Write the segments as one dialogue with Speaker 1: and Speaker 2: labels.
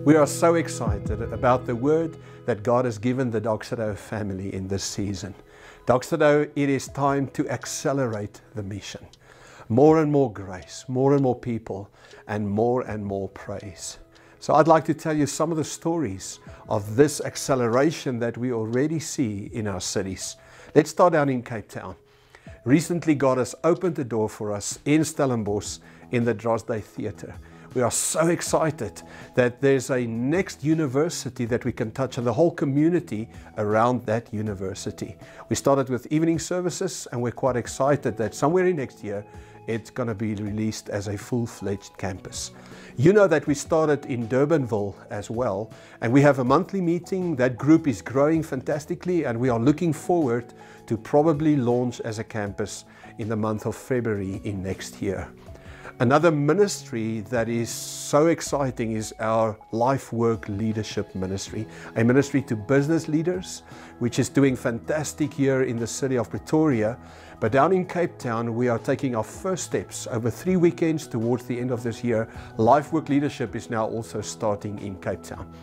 Speaker 1: We are so excited about the word that God has given the Doxa Deo family in this season. Doxa Deo, it is time to accelerate the mission. More and more grace, more and more people, and more praise. So I'd like to tell you some of the stories of this acceleration that we already see in our cities. Let's start down in Cape Town. Recently, God has opened the door for us in Stellenbosch in the Doxa Theatre. We are so excited that there's a next university that we can touch and the whole community around that university. We started with evening services and we're quite excited that somewhere in next year it's going to be released as a full-fledged campus. You know that we started in Durbanville as well, and we have a monthly meeting. That group is growing fantastically and we are looking forward to probably launch as a campus in the month of February in next year. Another ministry that is so exciting is our Life Work Leadership Ministry, a ministry to business leaders, which is doing fantastic here in the city of Pretoria. But down in Cape Town, we are taking our first steps over 3 weekends towards the end of this year. Life Work Leadership is now also starting in Cape Town.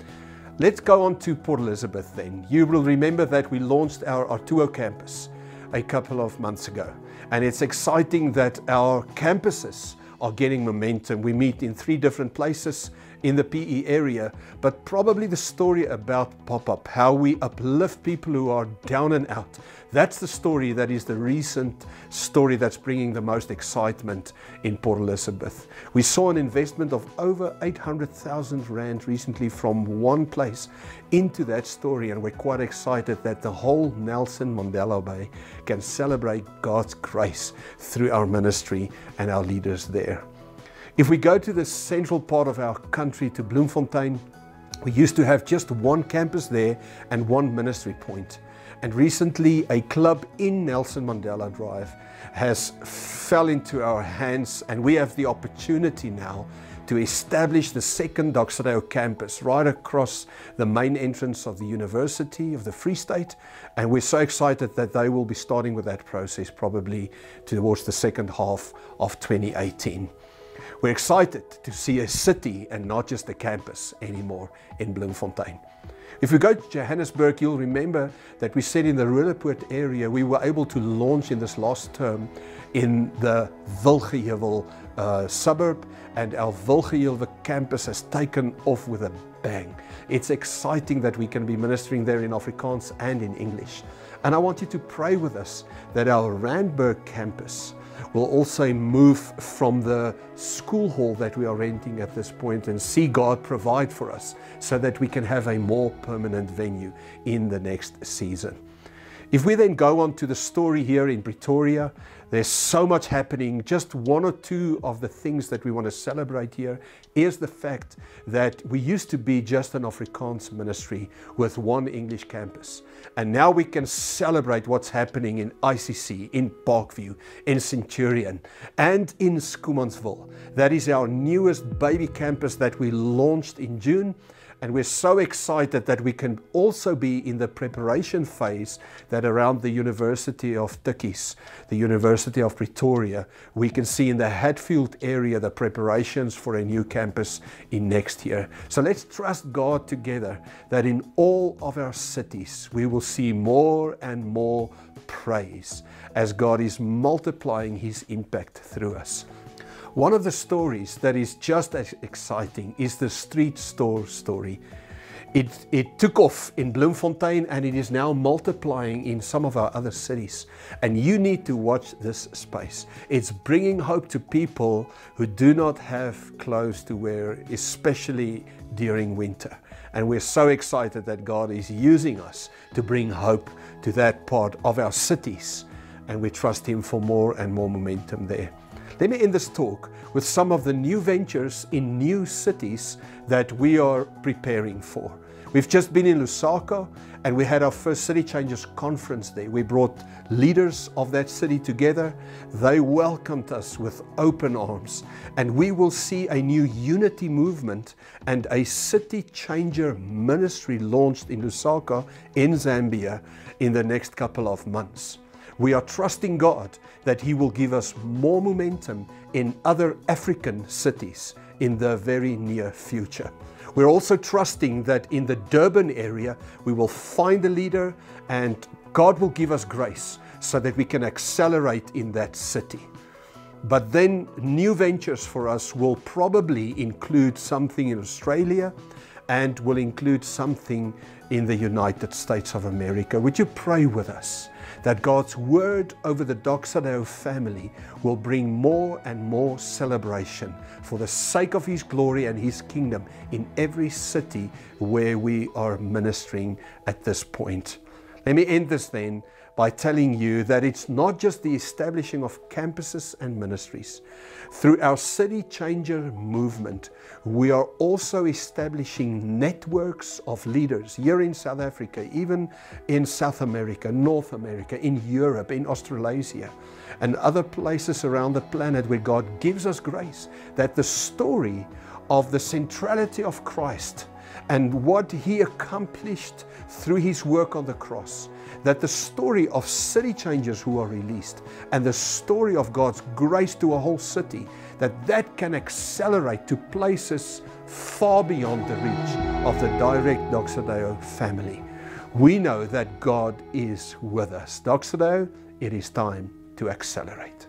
Speaker 1: Let's go on to Port Elizabeth then. You will remember that we launched our Artuo campus a couple of months ago. And it's exciting that our campuses are getting momentum. We meet in 3 different places in the PE area, but probably the story about pop-up, how we uplift people who are down and out. That's the story that is the recent story that's bringing the most excitement in Port Elizabeth. We saw an investment of over 800,000 Rand recently from one place into that story, and we're quite excited that the whole Nelson Mandela Bay can celebrate God's grace through our ministry and our leaders there. If we go to the central part of our country, to Bloemfontein, we used to have just one campus there and one ministry point. And recently, a club in Nelson Mandela Drive has fell into our hands, and we have the opportunity now to establish the second Doxa Deo campus right across the main entrance of the University of the Free State. And we're so excited that they will be starting with that process probably towards the second half of 2018. We're excited to see a city and not just a campus anymore in Bloemfontein. If we go to Johannesburg, you'll remember that we said in the Roodepoort area we were able to launch in this last term in the Wilgeheuvel suburb, and our Wilgeheuvel campus has taken off with a bang. It's exciting that we can be ministering there in Afrikaans and in English. And I want you to pray with us that our Randburg campus will also move from the school hall that we are renting at this point and see God provide for us so that we can have a more permanent venue in the next season. If we then go on to the story here in Pretoria, there's so much happening. Just one or two of the things that we want to celebrate here is the fact that we used to be just an Afrikaans ministry with one English campus. And now we can celebrate what's happening in ICC, in Parkview, in Centurion, and in Schoemansville. That is our newest baby campus that we launched in June. And we're so excited that we can also be in the preparation phase that around the University of Tikkies, the University of Pretoria, we can see in the Hatfield area the preparations for a new campus in next year. So let's trust God together that in all of our cities we will see more and more praise as God is multiplying His impact through us. One of the stories that is just as exciting is the street store story. It took off in Bloemfontein and it is now multiplying in some of our other cities. And you need to watch this space. It's bringing hope to people who do not have clothes to wear, especially during winter. And we're so excited that God is using us to bring hope to that part of our cities. And we trust Him for more and more momentum there. Let me end this talk with some of the new ventures in new cities that we are preparing for. We've just been in Lusaka and we had our first City Changers conference there. We brought leaders of that city together. They welcomed us with open arms, and we will see a new unity movement and a City Changer ministry launched in Lusaka in Zambia in the next couple of months. We are trusting God that He will give us more momentum in other African cities in the very near future. We're also trusting that in the Durban area, we will find a leader and God will give us grace so that we can accelerate in that city. But then new ventures for us will probably include something in Australia and will include something in the United States of America. Would you pray with us that God's word over the Doxa Deo family will bring more and more celebration for the sake of His glory and His kingdom in every city where we are ministering at this point. Let me end this then by telling you that it's not just the establishing of campuses and ministries. Through our City Changer movement, we are also establishing networks of leaders here in South Africa, even in South America, North America, in Europe, in Australasia, and other places around the planet where God gives us grace, that the story of the centrality of Christ and what He accomplished through His work on the cross, that the story of city changers who are released and the story of God's grace to a whole city, that can accelerate to places far beyond the reach of the direct Doxa Deo family. We know that God is with us. Doxa Deo, it is time to accelerate.